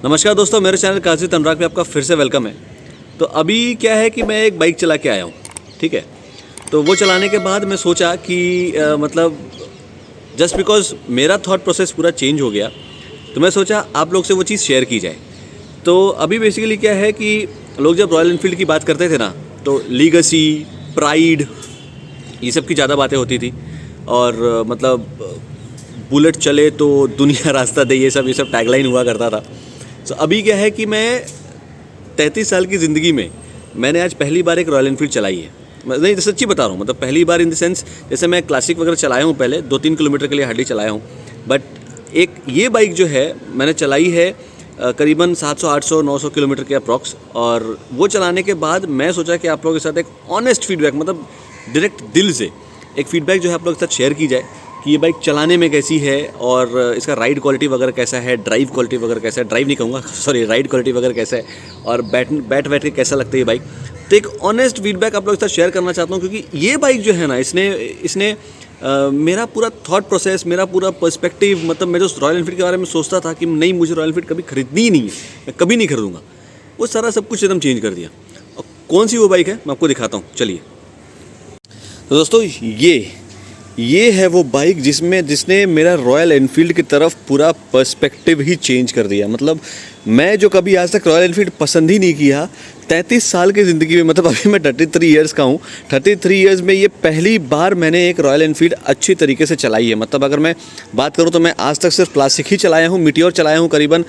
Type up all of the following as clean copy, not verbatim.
नमस्कार दोस्तों, मेरे चैनल काजिद अनुराग पे आपका फिर से वेलकम है। तो अभी क्या है कि मैं एक बाइक चला के आया हूँ, ठीक है। तो वो चलाने के बाद मैं सोचा कि मतलब जस्ट बिकॉज मेरा थॉट प्रोसेस पूरा चेंज हो गया, तो मैं सोचा आप लोग से वो चीज़ शेयर की जाए। तो अभी बेसिकली क्या है कि लोग जब रॉयल एनफील्ड की बात करते थे ना, तो लीगेसी, प्राइड, ये सब की ज़्यादा बातें होती थी। और मतलब बुलेट चले तो दुनिया रास्ता दे, ये सब टैगलाइन हुआ करता था। तो अभी क्या है कि मैं 33 साल की ज़िंदगी में मैंने आज पहली बार एक रॉयल एनफील्ड चलाई है। मैं नहीं, तो सच्ची बता रहा हूँ, मतलब पहली बार इन द सेंस, जैसे मैं क्लासिक वगैरह चलाया हूँ पहले 2-3 किलोमीटर के लिए हार्डली चलाया हूँ, बट एक ये बाइक जो है मैंने चलाई है करीबन 700-800-900 किलोमीटर के अप्रॉक्स। और वो चलाने के बाद मैं सोचा कि आप लोगों के साथ एक ऑनेस्ट फीडबैक, मतलब डायरेक्ट दिल से एक फीडबैक जो है आप लोगों के साथ शेयर की जाए कि ये बाइक चलाने में कैसी है और इसका राइड क्वालिटी वगैरह कैसा है, ड्राइव क्वालिटी वगैरह कैसा है, ड्राइव नहीं कहूँगा, सॉरी, राइड क्वालिटी वगैरह कैसा है, और बैठ के कैसा लगता है ये बाइक। तो एक ऑनेस्ट फीडबैक आप लोगों के साथ शेयर करना चाहता हूँ, क्योंकि ये बाइक जो है ना, इसने मेरा पूरा थॉट प्रोसेस, मेरा पूरा पर्सपेक्टिव, मतलब मैं जो रॉयल एनफील्ड के बारे में सोचता था कि नहीं, मुझे रॉयल एनफील्ड कभी खरीदनी ही नहीं है, मैं कभी नहीं खरीदूँगा, वो सारा सब कुछ एकदम चेंज कर दिया। और कौन सी वो बाइक है मैं आपको दिखाता हूँ, चलिए। तो दोस्तों ये है वो बाइक जिसने मेरा रॉयल एनफील्ड की तरफ पूरा पर्सपेक्टिव ही चेंज कर दिया। मतलब मैं जो कभी आज तक रॉयल एनफील्ड पसंद ही नहीं किया, 33 साल की ज़िंदगी में, मतलब अभी मैं 33 ईयर्स का हूँ, 33 ईयर्स में ये पहली बार मैंने एक रॉयल एनफील्ड अच्छी तरीके से चलाई है। मतलब अगर मैं बात करूँ तो मैं आज तक सिर्फ क्लासिक ही चलाया हूँ, मीटियोर चलाया हूँ करीबन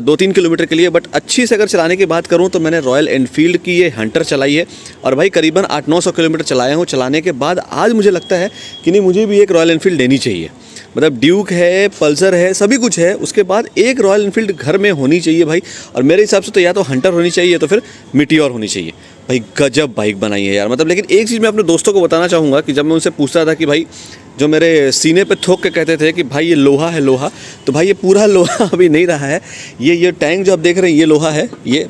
2-3 किलोमीटर के लिए, बट अच्छी से अगर चलाने की बात करूँ तो मैंने रॉयल एनफील्ड की ये हंटर चलाई है और भाई करीबन 800-900 किलोमीटर चलाया हूँ। चलाने के बाद आज मुझे लगता है कि नहीं, मुझे भी एक रॉयल एनफील्ड लेनी चाहिए। मतलब ड्यूक है, पल्सर है, सभी कुछ है, उसके बाद एक रॉयल एनफील्ड घर में होनी चाहिए भाई। और मेरे हिसाब से तो या तो हंटर होनी चाहिए तो फिर मीटियोर होनी चाहिए। भाई गजब बाइक बनाई है यार। मतलब लेकिन एक चीज़ मैं अपने दोस्तों को बताना चाहूँगा कि जब मैं उनसे पूछता था कि भाई, जो मेरे सीने पे ठोक के कहते थे कि भाई ये लोहा है, लोहा, तो भाई ये पूरा लोहा अभी नहीं रहा है। ये टैंक जो आप देख रहे हैं ये लोहा है, ये,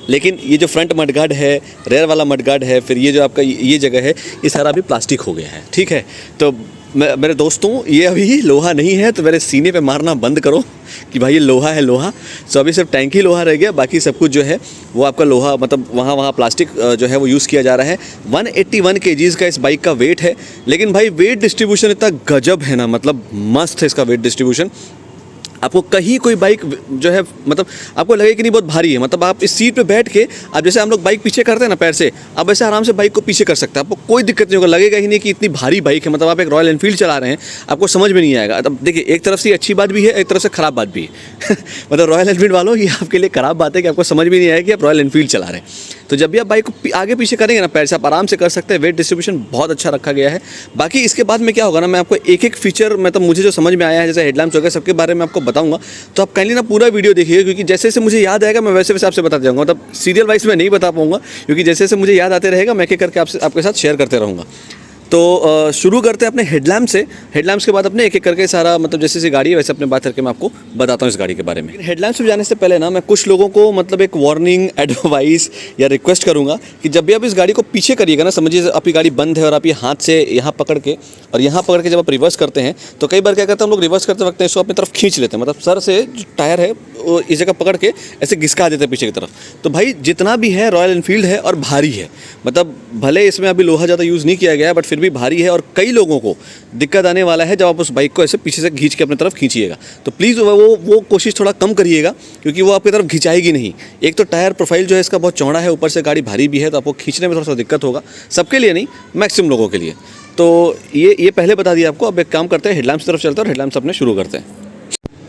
लेकिन ये जो फ्रंट मडगार्ड है, रेयर वाला मडगार्ड है, फिर ये जो आपका ये जगह है, ये सारा अभी प्लास्टिक हो गया है, ठीक है। तो मेरे दोस्तों, ये अभी लोहा नहीं है, तो मेरे सीने पे मारना बंद करो कि भाई ये लोहा है, लोहा। सो अभी सिर्फ टैंक ही लोहा रह गया, बाकी सब कुछ जो है वो आपका लोहा, मतलब वहाँ प्लास्टिक जो है वो यूज़ किया जा रहा है। 181 kgs का इस बाइक का वेट है, लेकिन भाई वेट डिस्ट्रीब्यूशन इतना गजब है ना, मतलब मस्त है इसका वेट डिस्ट्रीब्यूशन। आपको कहीं कोई बाइक जो है, मतलब आपको लगे कि नहीं बहुत भारी है, मतलब आप इस सीट पे बैठ के, आप जैसे हम लोग बाइक पीछे करते हैं ना पैर से, आप वैसे आराम से बाइक को पीछे कर सकते हैं, आपको कोई दिक्कत नहीं होगा, लगेगा ही नहीं कि इतनी भारी बाइक है। मतलब आप एक रॉयल एनफील्ड चला रहे हैं, आपको समझ में नहीं आएगा। अब देखिए, एक तरफ से अच्छी बात भी है, एक तरफ से ख़राब बात भी है मतलब रॉयल एनफील्ड वालों, ये आपके लिए ख़राब बात है कि आपको समझ में नहीं आएगा कि आप रॉयल एनफील्ड चला रहे हैं। तो जब भी आप बाइक को आगे पीछे करेंगे ना पैर से, आप आराम से कर सकते हैं। वेट डिस्ट्रीब्यूशन बहुत अच्छा रखा गया है। बाकी इसके बाद में क्या होगा ना, मैं आपको एक एक फीचर, मतलब मुझे जो समझ में आया है, जैसे हेडलैम्प्स वगैरह सबके बारे में आपको बताऊंगा। तो आप काइंडली ना पूरा वीडियो देखिए, क्योंकि जैसे जैसे मुझे याद आएगा मैं वैसे वैसे आपसे बताते जाऊँगा। मतलब सीरियल वाइज में नहीं बता पाऊँगा, क्योंकि जैसे जैसे मुझे याद आते रहेगा मैं एक एक करके आपके साथ शेयर करते रहूँगा। तो शुरू करते हैं अपने हेडलैम्प से। हेडलैम्प्स के बाद अपने एक एक करके सारा, मतलब जैसे जैसे गाड़ी है वैसे अपने बात करके मैं आपको बताता हूँ इस गाड़ी के बारे में। हेडलैम्प्स पे जाने से पहले ना मैं कुछ लोगों को मतलब एक वार्निंग, एडवाइस या रिक्वेस्ट करूँगा कि जब भी आप इस गाड़ी को पीछे करिएगा ना, समझिए आपकी गाड़ी बंद है और आप ये हाथ से यहाँ पकड़ के और यहाँ पकड़ के जब आप रिवर्स करते हैं, तो कई बार क्या करते हैं हम लोग, रिवर्स करते वक्त इसको अपनी तरफ खींच लेते हैं, मतलब सर से जो टायर है वो इस जगह पकड़ के ऐसे घिसका देते हैं पीछे की तरफ। तो भाई जितना भी है रॉयल एनफील्ड है और भारी है, मतलब भले इसमें अभी लोहा ज़्यादा यूज़ नहीं किया गया है, बट फिर भी भारी है और कई लोगों को दिक्कत आने वाला है जब आप उस बाइक को ऐसे पीछे से खींच के अपनी तरफ खींचिएगा। तो प्लीज़ वो कोशिश थोड़ा कम करिएगा, क्योंकि वो आपकी तरफ खिंचाएगी नहीं। एक तो टायर प्रोफाइल जो है इसका बहुत चौड़ा है, ऊपर से गाड़ी भारी भी है, तो आपको खींचने में थोड़ा सा दिक्कत होगा। सबके लिए नहीं, मैक्सिमम लोगों के लिए। तो ये पहले बता दिया आपको। अब एक काम करते हैं, हेडलैम्प्स की तरफ चलते हैं और हेडलैम्प्स अपने शुरू करते हैं।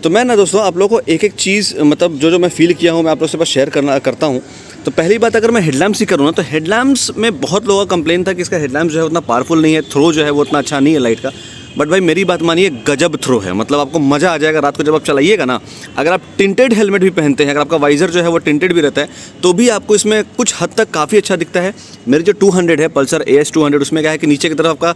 तो मैं ना दोस्तों आप लोगों को एक एक चीज़, मतलब जो मैं फ़ील किया हूँ मैं आप लोगों से बस शेयर करता हूँ। तो पहली बात, अगर मैं हेडलैम्प्स ही करूँ ना, तो हेडलैम्प्स में बहुत लोगों का कंप्लेन था कि इसका हेडलैम्प्स जो है उतना पावरफुल नहीं है, थ्रो जो है वो उतना अच्छा नहीं है लाइट का। बट भाई मेरी बात मानिए, गजब थ्रो है। मतलब आपको मज़ा आ जाएगा रात को जब आप चलाइएगा ना। अगर आप टिंटेड हेलमेट भी पहनते हैं, अगर आपका वाइज़र जो है वो टिंटेड भी रहता है, तो भी आपको इसमें कुछ हद तक काफ़ी अच्छा दिखता है। मेरे जो 200 है, पल्सर AS 200, उसमें क्या है कि नीचे की तरफ आपका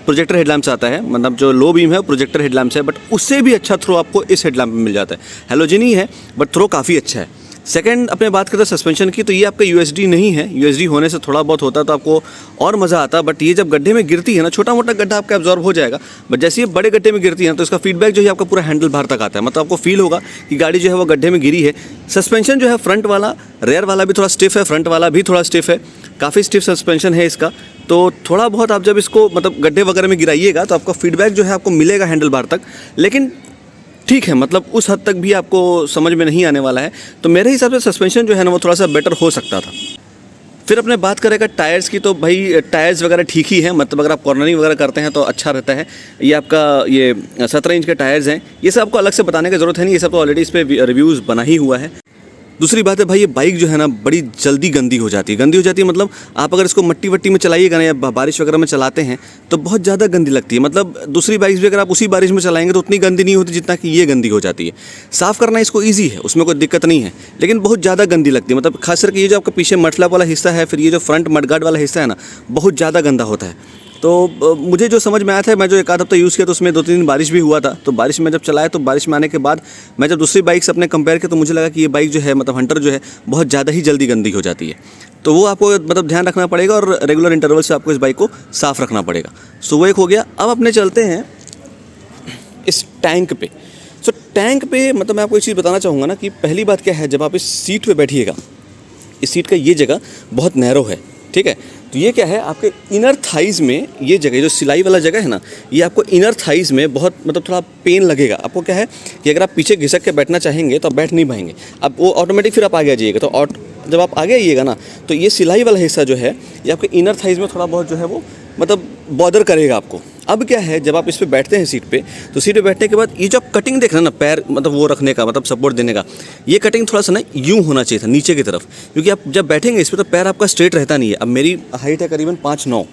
प्रोजेक्टर हेडलैम्प्स आता है, मतलब जो लो बीम है वो प्रोजेक्टर हेडलैम्प्स है, बट उससे भी अच्छा थ्रो आपको इस हेडलैम्प में मिल जाता है। हैलोजन ही है बट थ्रो काफ़ी अच्छा है। सेकंड अपने बात करते हैं सस्पेंशन की, तो ये आपका यूएसडी नहीं है। यूएसडी होने से थोड़ा बहुत होता तो आपको और मज़ा आता, बट ये जब गड्ढे में गिरती है ना, छोटा मोटा गड्ढा आपका एब्जॉर्ब हो जाएगा, बट जैसे ये बड़े गड्ढे में गिरती है ना तो इसका फीडबैक जो है आपका पूरा हैंडल बाहर तक आता है। मतलब आपको फील होगा कि गाड़ी जो है वो गड्ढे में गिरी है। सस्पेंशन जो है फ्रंट वाला, रेयर वाला भी थोड़ा स्टिफ है, फ्रंट वाला भी थोड़ा स्टिफ है, काफ़ी स्टिफ सस्पेंशन है इसका। तो थोड़ा बहुत आप जब इसको मतलब गड्ढे वगैरह में गिराइएगा तो आपका फीडबैक जो है आपको मिलेगा हैंडल बार तक, लेकिन ठीक है, मतलब उस हद तक भी आपको समझ में नहीं आने वाला है। तो मेरे हिसाब से सस्पेंशन जो है ना वो थोड़ा सा बेटर हो सकता था। फिर अपने बात करेगा टायर्स की, तो भाई टायर्स वगैरह ठीक ही हैं, मतलब अगर आप कॉर्नरिंग वगैरह करते हैं तो अच्छा रहता है। ये आपका ये 17 इंच के टायर्स हैं, ये सब आपको अलग से बताने की ज़रूरत है नहीं, ये सब तो ऑलरेडी इस पर रिव्यूज़ बना ही हुआ है। दूसरी बात है भाई, ये बाइक जो है ना बड़ी जल्दी गंदी हो जाती है। मतलब आप अगर इसको मट्टी वट्टी में चलाइएगा ना या बारिश वगैरह में चलाते हैं तो बहुत ज़्यादा गंदी लगती है। मतलब दूसरी बाइक्स भी अगर आप उसी बारिश में चलाएंगे तो उतनी गंदी नहीं होती जितना कि ये गंदी हो जाती है। साफ़ करना इसको ईजी है, उसमें कोई दिक्कत नहीं है, लेकिन बहुत ज़्यादा गंदी लगती है। मतलब खास करके ये जो आपका पीछे मटलैप वाला हिस्सा है, फिर ये जो फ्रंट मडगार्ड वाला हिस्सा है ना, बहुत ज़्यादा गंदा होता है। तो मुझे जो समझ में आया था, मैं जो एक आध हफ्ता यूज़ किया तो उसमें 2-3 दिन बारिश भी हुआ था। तो बारिश में जब चलाया तो बारिश में आने के बाद मैं जब दूसरी बाइक से अपने कंपेयर किया तो मुझे लगा कि ये बाइक जो है मतलब हंटर जो है बहुत ज़्यादा ही जल्दी गंदी हो जाती है। तो वो आपको मतलब ध्यान रखना पड़ेगा और रेगुलर इंटरवल से आपको इस बाइक को साफ़ रखना पड़ेगा। सो वो एक हो गया। अब अपने चलते हैं इस टैंक पे। सो टैंक पे मतलब मैं आपको एक चीज़ बताना चाहूँगा ना कि पहली बात क्या है, जब आप इस सीट पे बैठिएगा, इस सीट का ये जगह बहुत नैरो है, ठीक है। तो ये क्या है, आपके इनर थाइज़ में ये जगह जो सिलाई वाला जगह है ना, ये आपको इनर थाइज़ में बहुत मतलब थोड़ा पेन लगेगा। आपको क्या है कि अगर आप पीछे घिसक के बैठना चाहेंगे तो आप बैठ नहीं पाएंगे, अब वो ऑटोमेटिक फिर आप आगे आ जाइएगा। तो जब आप आगे आइएगा ना तो ये सिलाई वाला हिस्सा जो है ये आपके इनर थाइज़ में थोड़ा बहुत जो है वो मतलब बॉदर करेगा आपको। अब क्या है, जब आप इस पे बैठते हैं सीट पे, तो सीट पे बैठने के बाद ये जो आप कटिंग देख रहे हैं ना, पैर मतलब वो रखने का मतलब सपोर्ट देने का, ये कटिंग थोड़ा सा ना यूँ होना चाहिए था नीचे की तरफ, क्योंकि आप जब बैठेंगे इस पर तो पैर आपका स्ट्रेट रहता नहीं है। अब मेरी हाइट है करीबन 5'9",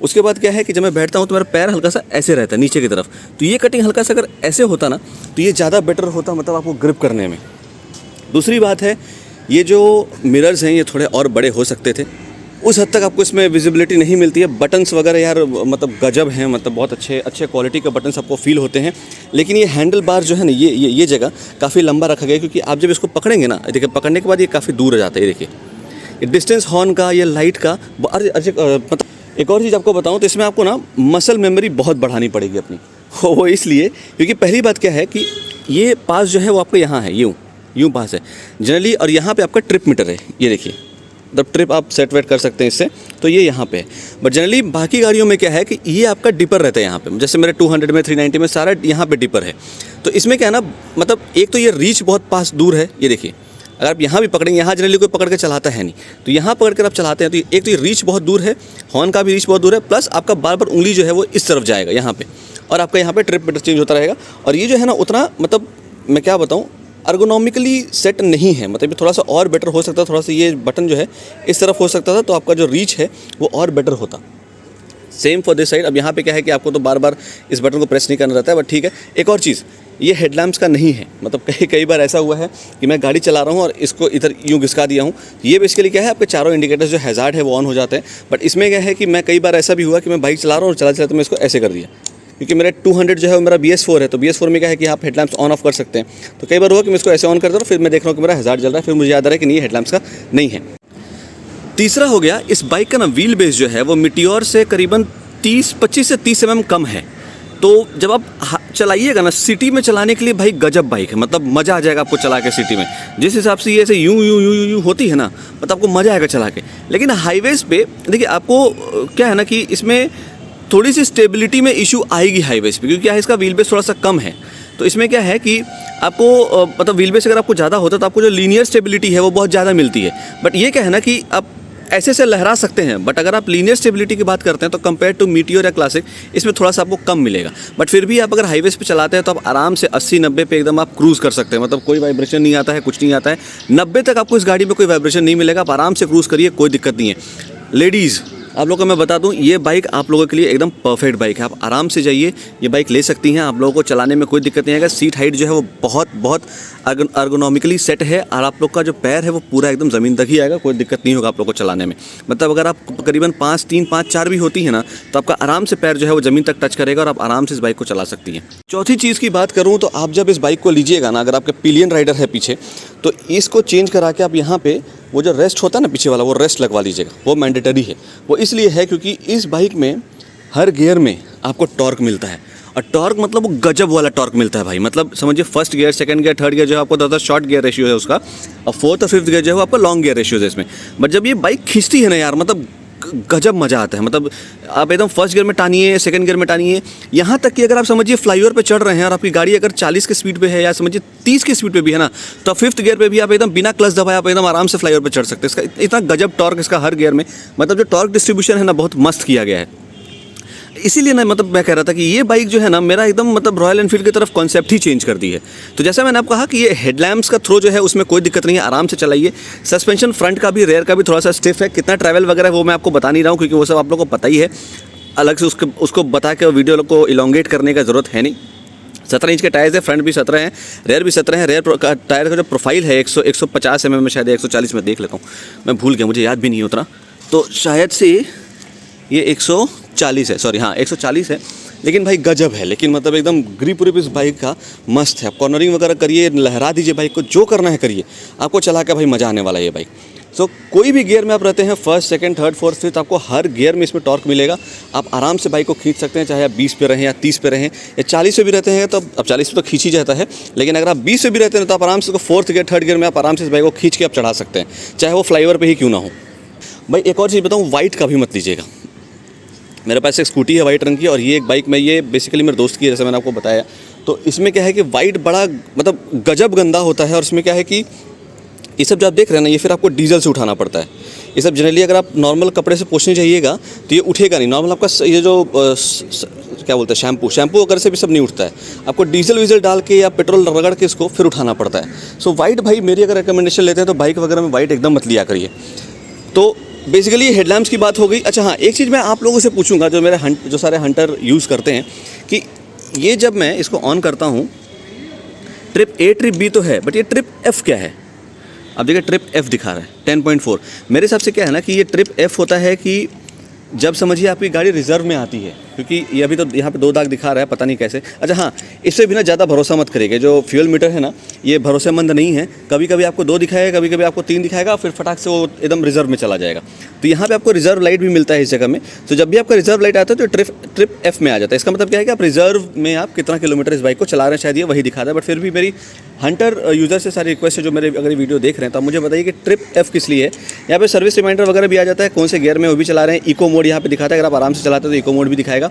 उसके बाद क्या है कि जब मैं बैठता हूँ तो मेरा पैर हल्का सा ऐसे रहता है नीचे की तरफ। तो ये कटिंग हल्का सा अगर ऐसे होता ना तो ये ज़्यादा बेटर होता, मतलब आपको ग्रिप करने में। दूसरी बात है, ये जो मिरर्स हैं ये थोड़े और बड़े हो सकते थे, उस हद तक आपको इसमें विजिबिलिटी नहीं मिलती है। बटन्स वगैरह यार मतलब गजब हैं, मतलब बहुत अच्छे क्वालिटी के बटन्स आपको फील होते हैं। लेकिन ये हैंडल बार जो है ना, ये जगह काफ़ी लंबा रखा गया, क्योंकि आप जब इसको पकड़ेंगे ना, देखिए पकड़ने के बाद ये काफ़ी दूर आ जाता है। ये देखिए डिस्टेंस हॉर्न का, ये लाइट का। मतलब एक और चीज़ आपको बताऊँ तो इसमें आपको ना मसल मेमोरी बहुत बढ़ानी पड़ेगी अपनी। वो इसलिए क्योंकि पहली बात क्या है कि ये पास जो है वो आपको यहाँ है, यूँ पास है जनरली, और यहाँ पे आपका ट्रिप मीटर है। ये देखिए, जब ट्रिप आप सेट वेट कर सकते हैं इससे, तो ये यहाँ पे है। बट जनरली बाकी गाड़ियों में क्या है कि ये आपका डिपर रहता है यहाँ पे, जैसे मेरे 200 में 390 में सारा यहाँ पे डिपर है। तो इसमें क्या है ना, मतलब एक तो ये रीच बहुत पास दूर है। ये देखिए, अगर आप यहाँ भी पकड़ेंगे, यहाँ जनरली कोई पकड़ के चलाता है नहीं, तो यहाँ पकड़ कर आप चलाते हैं तो एक तो ये रीच बहुत दूर है, हॉर्न का भी रीच बहुत दूर है, प्लस आपका बार बार उंगली जो है वो इस तरफ जाएगा यहाँ पे, और आपका यहाँ पे ट्रिप मीटर चेंज होता रहेगा। और ये जो है ना उतना मतलब मैं क्या बताऊँ, अर्गोनॉमिकली सेट नहीं है। मतलब थोड़ा सा और बेटर हो सकता है, थोड़ा सा ये बटन जो है इस तरफ हो सकता था, तो आपका जो रीच है वो और बेटर होता। Same for this side. अब यहाँ पे क्या है कि आपको तो बार बार इस बटन को प्रेस नहीं करना रहता है, बट ठीक है। एक और चीज़, ये हेडलैम्प्स का नहीं है। मतलब कई बार ऐसा हुआ है कि मैं गाड़ी चला रहा हूँ और इसको इधर यूँ घिसका दिया हूँ। ये बेसिकली क्या है, आपके चारों इंडिकेटर्स जो हैज़ार्ड है वो ऑन हो जाते हैं। बट इसमें क्या है कि मैं कई बार ऐसा भी हुआ कि मैं बाइक चला रहा हूँ और चलाते मैं इसको ऐसे कर दिया, क्योंकि मेरा 200 जो है वो मेरा BS4 है। तो BS4 में क्या है कि आप हेडलैम्प्स ऑन ऑफ कर सकते हैं। तो कई बार हुआ कि मैं इसको ऐसे ऑन कर दे रहा हूँ, फिर मैं देख रहा हूँ कि मेरा हैज़ार्ड जल रहा है, फिर मुझे याद आ रहा है कि नहीं, हेडलैम्प्स का नहीं है। तीसरा हो गया, इस बाइक का ना व्हील बेस जो है वो मीटियोर से करीबन 25 से 30 mm कम है। तो जब आप चलाइएगा ना सिटी में चलाने के लिए, भाई गजब बाइक है, मतलब मज़ा आ जाएगा आपको चला के सिटी में। जिस हिसाब से ये ऐसे यूँ होती है ना, मतलब आपको मज़ा आएगा चला के। लेकिन हाईवेज़ पे देखिए, आपको क्या है ना कि इसमें थोड़ी सी स्टेबिलिटी में इशू आएगी हाईवेज़ पे, क्योंकि क्या है इसका व्हील बेस थोड़ा सा कम है। तो इसमें क्या है कि आपको मतलब व्हील बेस अगर आपको ज़्यादा होता है तो आपको जो लीनियर स्टेबिलिटी है वो बहुत ज़्यादा मिलती है। बट ये क्या है ना कि आप ऐसे से लहरा सकते हैं, बट अगर आप लीनियर स्टेबिलिटी की बात करते हैं तो कंपेयर टू मीटियोर या क्लासिक इसमें थोड़ा सा आपको कम मिलेगा। बट फिर भी आप अगर हाईवेज़ पे चलाते हैं तो आप आराम से 80-90 पे एकदम आप क्रूज़ कर सकते हैं। मतलब कोई वाइब्रेशन नहीं आता है, कुछ नहीं आता है। 90 तक आपको इस गाड़ी में कोई वाइब्रेशन नहीं मिलेगा, आप आराम से क्रूज़ करिए, कोई दिक्कत नहीं है। लेडीज़ आप लोगों को मैं बता दूं, ये बाइक आप लोगों के लिए एकदम परफेक्ट बाइक है। आप आराम से जाइए, ये बाइक ले सकती हैं। आप लोगों को चलाने में कोई दिक्कत नहीं आएगा। सीट हाइट जो है वो बहुत बहुत अर्गोनॉमिकली सेट है और आप लोग का जो पैर है वो पूरा एकदम ज़मीन तक ही आएगा। कोई दिक्कत नहीं होगा आप लोग को चलाने में। मतलब अगर आप करीबन 5-3, 5-4 भी होती है ना, तो आपका आराम से पैर जो है वो ज़मीन तक टच करेगा और आप आराम से इस बाइक को चला सकती हैं। चौथी चीज़ की बात करूँ तो आप जब इस बाइक को लीजिएगा ना, अगर आपके पिलियन राइडर है पीछे, तो इसको चेंज करा के आप यहाँ पे वो जो रेस्ट होता है ना पीछे वाला, वो रेस्ट लगवा लीजिएगा। वो मैंडेटरी है। वो इसलिए है क्योंकि इस बाइक में हर गियर में आपको टॉर्क मिलता है और टॉर्क मतलब वो गजब वाला टॉर्क मिलता है भाई। मतलब समझिए first gear, second gear, third gear जो है आपको 10 शॉर्ट गियर रेशियो है उसका, और फोर्थ और फिफ्थ गियर जो है वो आपका लॉन्ग गियर रेशियो है इसमें। बट जब ये बाइक खींचती है ना यार, मतलब गजब मज़ा आता है। मतलब आप एकदम फर्स्ट गियर में टानिए, सेकंड गियर में टानिए, यहाँ तक कि अगर आप समझिए फ्लाईओवर पे चढ़ रहे हैं और आपकी गाड़ी अगर 40 की स्पीड पे है या समझिए 30 की स्पीड पे भी है ना, तो फिफ्थ गियर पे भी आप एकदम बिना क्लच दबाए आप एकदम आराम से फ्लाईओवर पे चढ़ सकते हैं। इसका इतना गजब टॉर्क इसका हर गियर में, मतलब जो टॉर्क डिस्ट्रीब्यूशन है ना बहुत मस्त किया गया है। इसीलिए ना मतलब मैं कह रहा था कि ये बाइक जो है ना मेरा एकदम मतलब रॉयल एनफील्ड की तरफ कॉन्सेप्ट ही चेंज कर दी है। तो जैसा मैंने आपको कहा कि ये हेडलैम्प्स का थ्रो जो है उसमें कोई दिक्कत नहीं है, आराम से चलाइए। सस्पेंशन फ्रंट का भी रेयर का भी थोड़ा सा स्टिफ है। कितना ट्रैवल वगैरह वो मैं आपको बता नहीं रहा हूँ क्योंकि वो सब आप लोगों को पता ही है। अलग से उसको बता के वीडियो को इलोंगेट करने का ज़रूरत है नहीं। 17 इंच के टायर्स है, फ्रंट भी 17 हैं, रेयर भी 17 हैं। रेयर का टायर का जो प्रोफाइल है 150 mm में, शायद 140 में देख लेता हूँ, मैं भूल गया, मुझे याद भी नहीं उतना। तो शायद से ये 140 है, सॉरी हाँ 140 है। लेकिन भाई गजब है, लेकिन मतलब एकदम ग्रिप व्रिप इस बाइक का मस्त है। आप कॉर्नरिंग वगैरह करिए, लहरा दीजिए बाइक को, जो करना है करिए। आपको चला के भाई मज़ा आने वाला है ये बाइक। सो कोई भी गियर में आप रहते हैं, first, second, third, fourth, fifth, आपको हर गियर में इसमें टॉर्क मिलेगा। आप आराम से बाइक को खींच सकते हैं, चाहे आप 20 पे रहें या 30 पे रहें या 40 पे भी रहते हैं। तो अब 40 पे तो खींच ही जाता है, लेकिन अगर आप 20 पे भी रहते हैं तो आप आराम से फोर्थ गियर, थर्ड गियर में आप आराम से इस बाइक को खींच के आप चढ़ा सकते हैं, चाहे वो फ्लाईओवर पर ही क्यों ना हो। भाई एक और चीज़ बताऊँ, वाइट का भी मत लीजिएगा। मेरे पास एक स्कूटी है वाइट रंग की, और ये एक बाइक में ये बेसिकली मेरे दोस्त की है, जैसे मैंने आपको बताया। तो इसमें क्या है कि वाइट बड़ा मतलब गजब गंदा होता है, और इसमें क्या है कि ये सब जो आप देख रहे हैं ना, ये फिर आपको डीजल से उठाना पड़ता है। ये सब जनरली अगर आप नॉर्मल कपड़े से पोंछने जाइएगा तो ये उठेगा नहीं। नॉर्मल आपका ये जो क्या बोलते हैं शैम्पू वगैरह से भी सब नहीं उठता है। आपको डीजल वीजल डाल के या पेट्रोल रगड़ के इसको फिर उठाना पड़ता है। सो वाइट भाई मेरी अगर रिकमेंडेशन लेते हैं तो बाइक वगैरह में वाइट एकदम मत लिया करिए। तो बेसिकली हेडलैम्प्स की बात हो गई। अच्छा हाँ, एक चीज़ मैं आप लोगों से पूछूंगा, जो मेरे जो सारे हंटर यूज़ करते हैं, कि ये जब मैं इसको ऑन करता हूँ, ट्रिप A ट्रिप B तो है, बट ये ट्रिप F क्या है? अब देखिए ट्रिप F दिखा रहा है 10.4। मेरे हिसाब से क्या है ना कि ये ट्रिप F होता है कि जब समझिए आपकी गाड़ी रिजर्व में आती है, क्योंकि ये अभी तो यहाँ पे 2 दाग दिखा रहा है, पता नहीं कैसे। अच्छा हाँ, इससे भी ना ज़्यादा भरोसा मत करिएगा। जो फ्यूल मीटर है ना, ये भरोसेमंद नहीं है। कभी कभी आपको 2 दिखाएगा, कभी कभी आपको 3 दिखाएगा, फिर फटाक से वो एकदम रिजर्व में चला जाएगा। तो यहाँ पे आपको रिजर्व लाइट भी मिलता है इस जगह में। तो जब भी आपका रिजर्व लाइट आता है तो ट्रिप F में आ जाता है। इसका मतलब क्या है कि आप रिजर्व में आप कितना किलोमीटर इस बाइक को चला रहे हैं, शायद ये वही दिखा रहा है। बट फिर भी मेरी हंटर यूज़र से सारी रिक्वेस्ट है, जो मेरे अगर वीडियो देख रहे हैं, तो आप मुझे बताइए कि ट्रिप F किस लिए है। यहाँ पे सर्विस रिमाइंडर वगैरह भी आ जाता है, कौन से गियर में वो भी चला रहे हैं। इको मोड यहाँ पे दिखाता है, अगर आप आराम से चलाते हैं तो इको मोड भी दिखाएगा।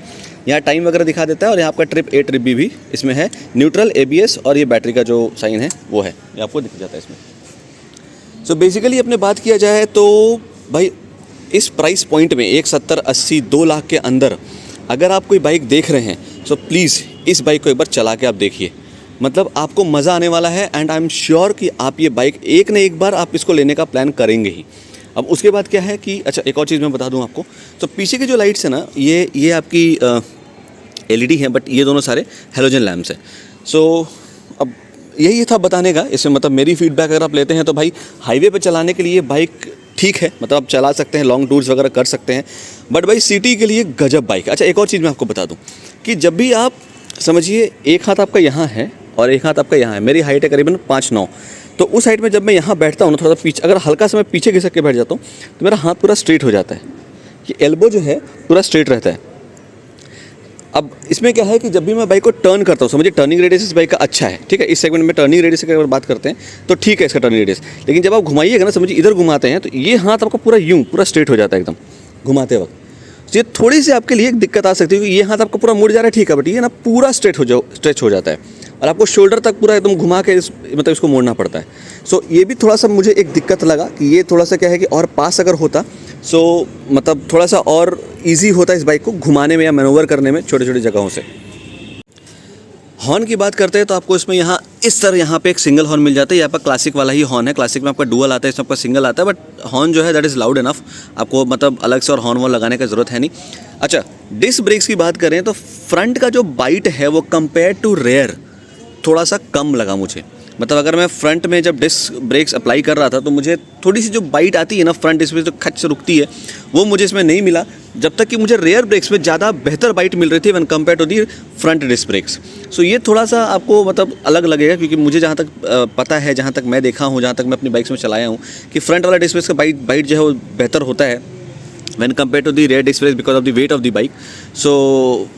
यहाँ टाइम वगैरह दिखा देता है, और यहाँ आपका ट्रिप A ट्रिप B भी इसमें है। न्यूट्रल, ABS और ये बैटरी का जो साइन है वो है, ये आपको दिख जाता है इसमें। सो बेसिकली अपने बात किया जाए तो भाई इस प्राइस पॉइंट में 170, 80, 2 लाख के अंदर अगर आप कोई बाइक देख रहे हैं, सो प्लीज़ इस बाइक को एक बार चला के आप देखिए। मतलब आपको मज़ा आने वाला है, एंड आई एम श्योर कि आप ये बाइक एक न एक बार आप इसको लेने का प्लान करेंगे ही। अब उसके बाद क्या है कि अच्छा एक और चीज़ मैं बता दूं आपको, तो पीछे की जो लाइट्स है ना, ये आपकी LED हैं, बट ये दोनों सारे हेलोजन लैम्प्स हैं। सो अब यही था बताने का। इसमें मतलब मेरी फीडबैक अगर आप लेते हैं तो भाई हाईवे पे चलाने के लिए बाइक ठीक है, मतलब आप चला सकते हैं, लॉन्ग टूर्स वगैरह कर सकते हैं, बट भाई सिटी के लिए गजब बाइक। अच्छा एक और चीज़ मैं आपको बता दूं कि जब भी आप समझिए एक हाथ आपका यहाँ है और एक हाथ आपका यहाँ है, मेरी हाइट है करीबन 5'9", तो उस हाइट में जब मैं यहाँ बैठता हूँ ना, थोड़ा सा पीछे अगर हल्का सा मैं पीछे घिसक के बैठ जाता हूँ तो मेरा हाथ पूरा स्ट्रेट हो जाता है। ये एल्बो जो है पूरा स्ट्रेट रहता है। अब इसमें क्या है कि जब भी मैं बाइक को टर्न करता हूँ, समझिए टर्निंग रेडियस इस बाइक का अच्छा है, ठीक है। इस सेगमेंट में टर्निंग रेडियस की अगर बात करते हैं तो ठीक है इसका टर्निंग रेडियस, लेकिन जब आप घुमाइएगा ना, समझिए इधर घुमाते हैं तो ये हाथ आपका पूरा पूरा स्ट्रेट हो जाता है एकदम घुमाते वक्त। ये थोड़ी सी आपके लिए एक दिक्कत आ सकती है कि ये हाथ आपका पूरा मुड़ जा रहा है, ठीक है, बट ये ना पूरा स्ट्रेच हो जाता है, और आपको शोल्डर तक पूरा एकदम घुमा के मतलब इसको मोड़ना पड़ता है। सो ये भी थोड़ा सा मुझे एक दिक्कत लगा कि ये थोड़ा सा क्या है कि और पास अगर होता सो मतलब थोड़ा सा और ईजी होता इस बाइक को घुमाने में या मैनोवर करने में छोटे छोटे जगहों से। हॉर्न की बात करते हैं तो आपको इसमें यहाँ इस तरह यहाँ पे एक सिंगल हॉर्न मिल जाता है। यहाँ पर क्लासिक वाला ही हॉर्न है, क्लासिक में आपका डुअल आता है, इसमें आपका सिंगल आता है, बट हॉर्न जो है दैट इज़ लाउड इनफ, आपको मतलब अलग से और हॉर्न वॉर्न लगाने की ज़रूरत है नहीं। अच्छा, डिस्क ब्रेक्स की बात करें तो फ्रंट का जो बाइट है वो कंपेयर टू रेयर थोड़ा सा कम लगा मुझे। मतलब अगर मैं फ्रंट में जब डिस्क ब्रेक्स अप्लाई कर रहा था तो मुझे थोड़ी सी जो बाइट आती है ना फ्रंट डिस्क में जो खच से रुकती है, वो मुझे इसमें नहीं मिला, जब तक कि मुझे रेयर ब्रेक्स में ज़्यादा बेहतर बाइट मिल रही थी when compare to the front disc brakes. So ये थोड़ा सा आपको मतलब अलग लगेगा, क्योंकि मुझे जहाँ तक पता है, जहाँ तक मैं देखा हूँ, जहाँ तक मैं अपनी बाइक्स में चलाया हूँ, कि फ्रंट वाला डिस्क ब्रेक्स का बाइट जो है वो बेहतर होता है when compare to the rear disc brakes because of the weight of the bike. So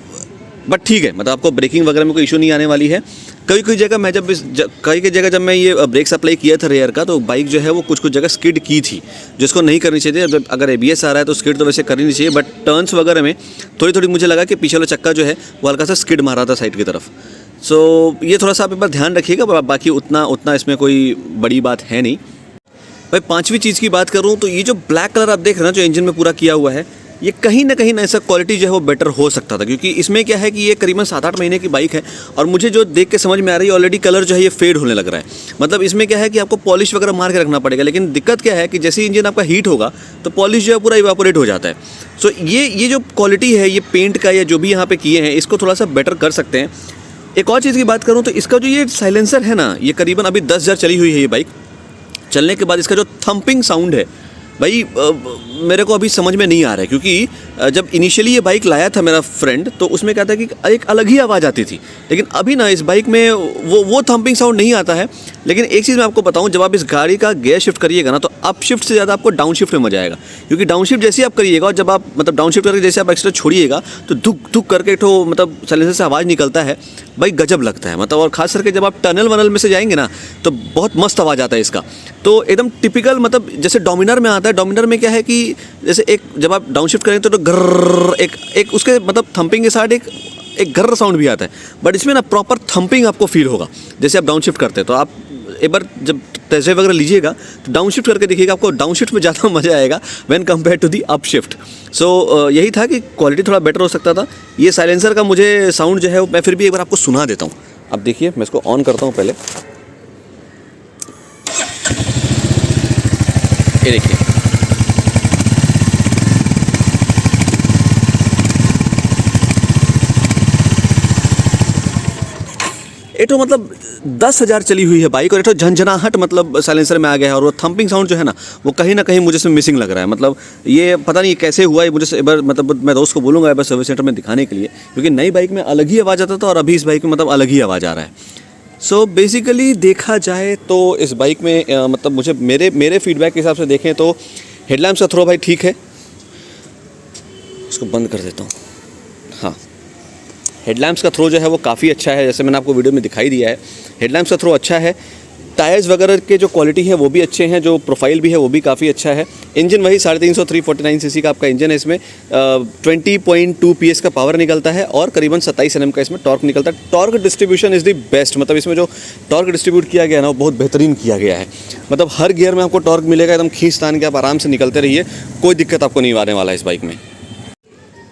but ठीक है, मतलब आपको ब्रेकिंग वगैरह में कोई इशू नहीं आने वाली है। कई जगह मैं कई जगह जब मैं ये ब्रेक्स अप्लाई किया था रेयर का, तो बाइक जो है वो कुछ जगह स्किड की थी, जिसको नहीं करनी चाहिए। अगर ABS आ रहा है तो स्किड तो वैसे करनी नहीं चाहिए, बट टर्न्स वगैरह में थोड़ी मुझे लगा कि पीछे वाला चक्का जो है वो हल्का सा स्किड मार रहा था साइड की तरफ। सो ये थोड़ा सा आप एक बार ध्यान रखिएगा, बाकी उतना इसमें कोई बड़ी बात है नहीं। भाई पांचवी चीज़ की बात करूँ तो ये जो ब्लैक कलर आप देख रहे हैं ना, जो इंजन में पूरा किया हुआ है, ये कहीं ना ऐसा क्वालिटी जो है वो बेटर हो सकता था, क्योंकि इसमें क्या है कि ये करीबन 7-8 महीने की बाइक है, और मुझे जो देख के समझ में आ रही है ऑलरेडी कलर जो है ये फेड होने लग रहा है। मतलब इसमें क्या है कि आपको पॉलिश वगैरह मार के रखना पड़ेगा, लेकिन दिक्कत क्या है कि जैसे इंजन आपका हीट होगा तो पॉलिश जो है पूरा इवापोरेट हो जाता है। सो ये जो क्वालिटी है ये पेंट का या जो भी यहाँ पे किए हैं, इसको थोड़ा सा बेटर कर सकते हैं। एक और चीज़ की बात करूँ तो इसका जो ये साइलेंसर है ना, ये करीबन अभी 10,000 चली हुई है ये बाइक। चलने के बाद इसका जो थंपिंग साउंड है भाई मेरे को अभी समझ में नहीं आ रहा है, क्योंकि जब इनिशियली ये बाइक लाया था मेरा फ्रेंड तो उसमें क्या था कि एक अलग ही आवाज़ आती थी, लेकिन अभी ना इस बाइक में वो थंपिंग साउंड नहीं आता है। लेकिन एक चीज़ मैं आपको बताऊं, जब आप इस गाड़ी का गियर शिफ्ट करिएगा ना तो अप शिफ्ट से ज़्यादा आपको डाउन शिफ्ट में मजा आएगा, क्योंकि डाउन शिफ्ट जैसे आप करिएगा और जब आप मतलब डाउन शिफ्ट करके जैसे आप एक्स्ट्रा छोड़िएगा तो धुक करके तो मतलब साइलेंसर से आवाज़ निकलता है भाई, गजब लगता है मतलब। और खास करके जब आप टनल वनल में से जाएंगे ना तो बहुत मस्त आवाज़ आता है इसका। तो एकदम टिपिकल मतलब जैसे डोमिनर में आता है, डोमिनर में क्या है कि जैसे एक जब आप डाउन शिफ्ट करेंगे तो गर्र एक उसके मतलब थंपिंग के साथ एक गर्र साउंड भी आता है, बट इसमें ना प्रॉपर थंपिंग आपको फील होगा जैसे आप डाउन शिफ्ट करते हैं। तो आप एक बार जब टेस्ट ड्राइव वगैरह लीजिएगा तो डाउन शिफ्ट करके देखिएगा, आपको डाउन शिफ्ट में ज़्यादा मज़ा आएगा when compare to the up shift. So यही था कि क्वालिटी थोड़ा बेटर हो सकता था। ये साइलेंसर का मुझे साउंड जो है मैं फिर भी एक बार आपको सुना देता हूँ। अब देखिए मैं इसको ऑन करता हूँ पहले, ये देखिए ये तो मतलब 10,000 चली हुई है बाइक और ये तो झंझनाहट मतलब साइलेंसर में आ गया है, और वो थंपिंग साउंड जो है ना वो कहीं ना कहीं मुझे इसमें मिसिंग लग रहा है। मतलब ये पता नहीं कैसे हुआ है, मुझे मतलब मैं दोस्त को बोलूँगा बस सर्विस सेंटर में दिखाने के लिए, क्योंकि नई बाइक में अलग ही आवाज़ आता था और अभी इस बाइक में मतलब अलग ही आवाज़ आ रहा है। सो बेसिकली देखा जाए तो इस बाइक में मतलब मुझे मेरे फीडबैक के हिसाब से देखें तो हेडलैम्प्स का थ्रो भाई ठीक है, इसको बंद कर देता हूँ। हाँ, हेडलैम्प्स का थ्रो जो है वो काफ़ी अच्छा है, जैसे मैंने आपको वीडियो में दिखाई दिया है। हेडलैम्प्स का थ्रो अच्छा है, टायर्स वगैरह के जो क्वालिटी है वो भी अच्छे हैं, जो प्रोफाइल भी है वो भी काफ़ी अच्छा है। इंजन वही 350 349 सीसी का आपका इंजन है, इसमें 20.2 PS का पावर निकलता है और करीबन 27 Nm का इसमें टॉर्क निकलता है। Torque distribution is the best, मतलब इसमें जो टॉर्क डिस्ट्रीब्यूट किया गया है ना वो बहुत बेहतरीन किया गया है। मतलब हर गियर में आपको टॉर्क मिलेगा, एकदम खींच तान के आप आराम से निकलते रहिए, कोई दिक्कत आपको नहीं आने वाला है इस बाइक में।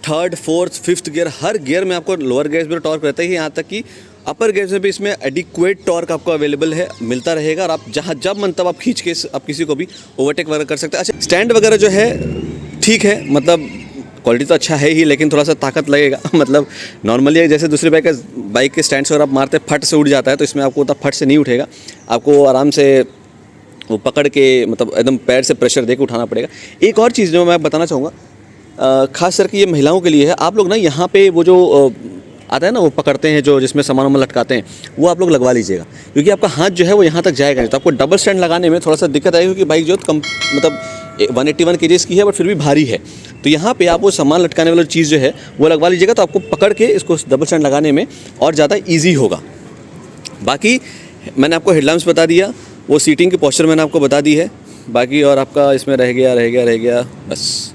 3rd 4th 5th गियर, हर गियर में आपको लोअर गियर्स में टॉर्क रहता है, यहाँ तक कि अपर गियर्स में भी इसमें एडिक्वेट टॉर्क आपको अवेलेबल है, मिलता रहेगा, और आप जहाँ जब मन तब आप खींच के आप किसी को भी ओवरटेक वगैरह कर सकते हैं। अच्छा, स्टैंड वगैरह जो है ठीक है, मतलब क्वालिटी तो अच्छा है ही, लेकिन थोड़ा सा ताकत लगेगा। मतलब नॉर्मली जैसे दूसरी बाइक के स्टैंड्स अगर आप मारते फट से उठ जाता है, तो इसमें आपको उतना फट से नहीं उठेगा, आपको आराम से वो पकड़ के मतलब एकदम पैर से प्रेशर दे के उठाना पड़ेगा। एक और चीज़ जो मैं बताना चाहूँगा, खास करके ये महिलाओं के लिए है, आप लोग ना यहाँ पे वो जो आता है ना वो पकड़ते हैं जो जिसमें सामान वामान लटकाते हैं, वो आप लोग लगवा लीजिएगा, क्योंकि आपका हाथ जो है वो यहाँ तक जाएगा नहीं, तो आपको डबल स्टैंड लगाने में थोड़ा सा दिक्कत आएगी, क्योंकि बाइक जो कम मतलब 181 kg की है बट फिर भी भारी है। तो यहाँ पे आप वो सामान लटकाने वाली चीज़ जो है वो लगवा लीजिएगा, तो आपको पकड़ के इसको डबल स्टैंड लगाने में और ज़्यादा ईजी होगा। बाकी मैंने आपको हेडलैम्प्स बता दिया, वो सीटिंग की पोस्चर मैंने आपको बता दी है, बाकी और आपका इसमें रह गया बस।